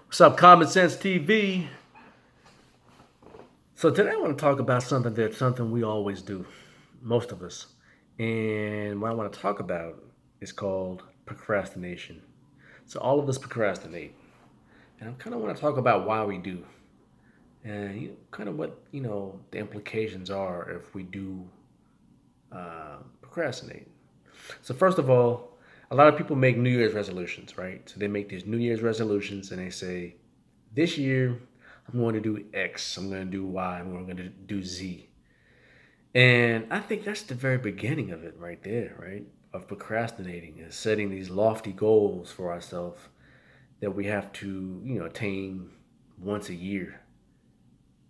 What's up, Common Sense TV? So today I want to talk about something we always do, most of us. And what I want to talk about is called procrastination. So all of us procrastinate, and I kind of want to talk about why we do, and kind of what the implications are if we do procrastinate. So first of all, a lot of people make New Year's resolutions, right? So they make these New Year's resolutions and they say, this year I'm going to do X, I'm going to do Y, I'm going to do Z. And I think that's the very beginning of it right there, right? Of procrastinating is setting these lofty goals for ourselves that we have to, attain once a year.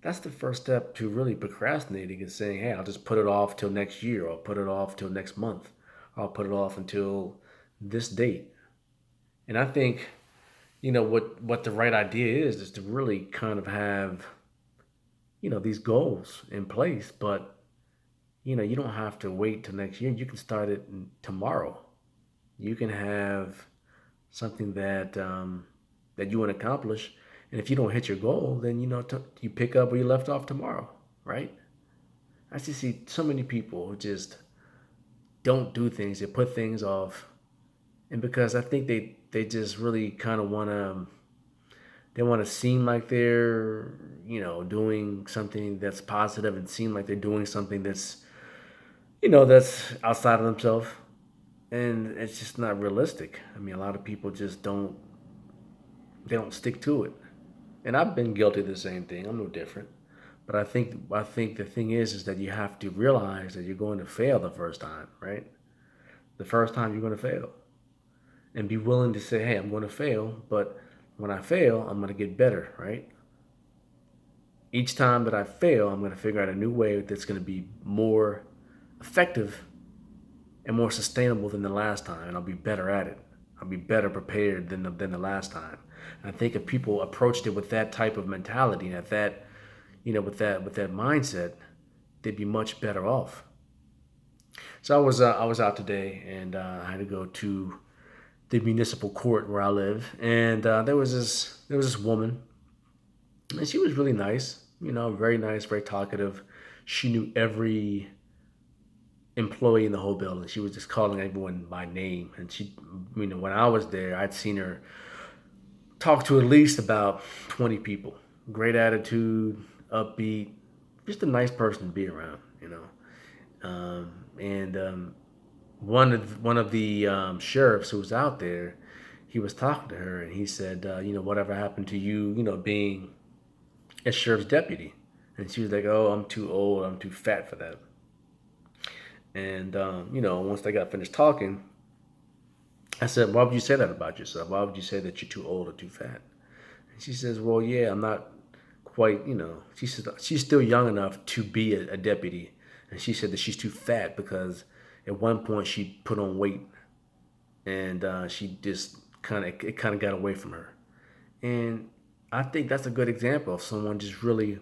That's the first step to really procrastinating is saying, hey, I'll just put it off till next year, or I'll put it off till next month, or I'll put it off until this date. And I think, what the right idea is to really kind of have, these goals in place, but you don't have to wait till next year. You can start it tomorrow. You can have something that you want to accomplish, and if you don't hit your goal, then you pick up where you left off tomorrow, right? I just see so many people who just don't do things. They put things off, and because I think they just really kind of want to seem like they're doing something that's positive and seem like they're doing something that's outside of themselves, and it's just not realistic. I mean, a lot of people just don't stick to it, and I've been guilty of the same thing. I'm no different. But I think the thing is that you have to realize that you're going to fail the first time, right? The first time you're going to fail, and be willing to say, hey, I'm going to fail, but when I fail, I'm going to get better, right? Each time that I fail, I'm going to figure out a new way that's going to be more effective and more sustainable than the last time, and I'll be better at it. I'll be better prepared than the last time. And I think if people approached it with that type of mentality, and at that, with that mindset, they'd be much better off. So I was out today, and I had to go to the municipal court where I live, and there was this woman, and she was really nice. Very nice, very talkative. She knew every employee in the whole building. She was just calling everyone by name, and when I was there, I'd seen her talk to at least about 20 people. Great attitude, upbeat, just a nice person to be around. And one of the sheriffs who was out there, he was talking to her, and he said, whatever happened to you, being a sheriff's deputy? And she was like, oh, I'm too old, I'm too fat for that. And once they got finished talking, I said, why would you say that about yourself? Why would you say that you're too old or too fat? And she says, well, yeah, I'm not quite, she says she's still young enough to be a deputy. And she said that she's too fat because at one point she put on weight, and she just it kind of got away from her. And I think that's a good example of someone just really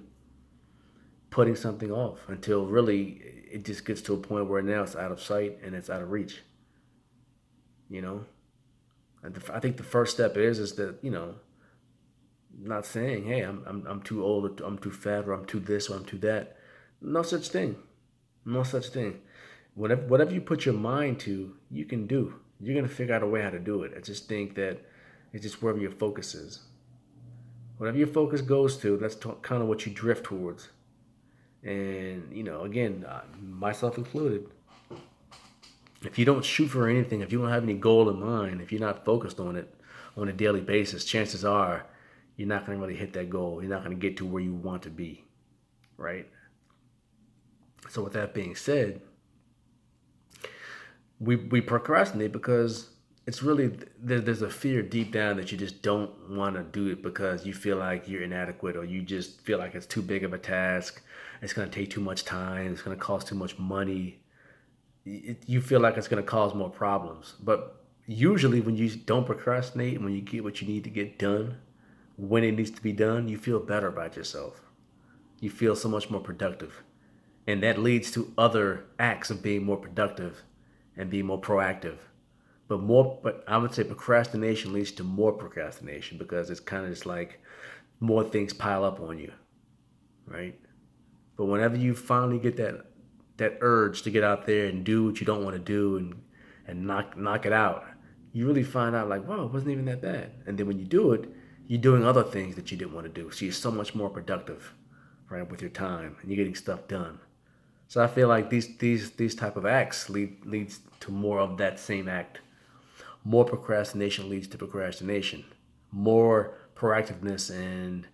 putting something off until really it just gets to a point where now it's out of sight and it's out of reach. You know, I think the first step is that not saying, hey, I'm too old, or I'm too fat, or I'm too this, or I'm too that. No such thing. No such thing. Whatever you put your mind to, you can do. You're gonna figure out a way how to do it. I just think that it's just wherever your focus is. Whatever your focus goes to, that's kind of what you drift towards. And again, myself included, if you don't shoot for anything, if you don't have any goal in mind, if you're not focused on it on a daily basis, chances are you're not going to really hit that goal. You're not going to get to where you want to be, right? So with that being said, we procrastinate because it's really there's a fear deep down that you just don't want to do it because you feel like you're inadequate, or you just feel like it's too big of a task. It's going to take too much time. It's going to cost too much money. You feel like it's going to cause more problems. But usually when you don't procrastinate and when you get what you need to get done when it needs to be done, you feel better about yourself. You feel so much more productive. And that leads to other acts of being more productive and being more proactive. But I would say procrastination leads to more procrastination because it's kind of just like more things pile up on you, right? But whenever you finally get that urge to get out there and do what you don't want to do and knock it out, you really find out like, wow, it wasn't even that bad. And then when you do it, you're doing other things that you didn't want to do. So you're so much more productive, right, with your time, and you're getting stuff done. So I feel like these type of acts leads to more of that same act. More procrastination leads to procrastination. More proactiveness and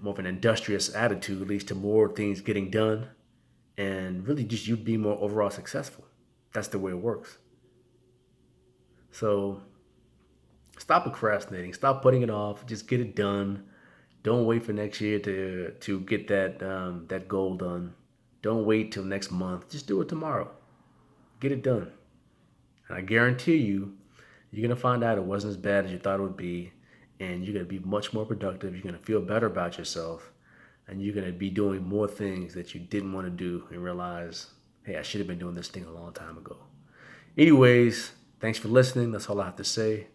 more of an industrious attitude leads to more things getting done, and really just you being more overall successful. That's the way it works. So stop procrastinating. Stop putting it off. Just get it done. Don't wait for next year to get that goal done. Don't wait till next month. Just do it tomorrow. Get it done. And I guarantee you, you're gonna find out it wasn't as bad as you thought it would be, and you're gonna be much more productive. You're gonna feel better about yourself, and you're gonna be doing more things that you didn't want to do and realize, hey, I should have been doing this thing a long time ago. Anyways, thanks for listening. That's all I have to say.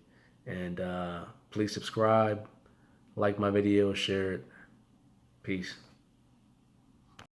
And please subscribe, like my video, share it. Peace.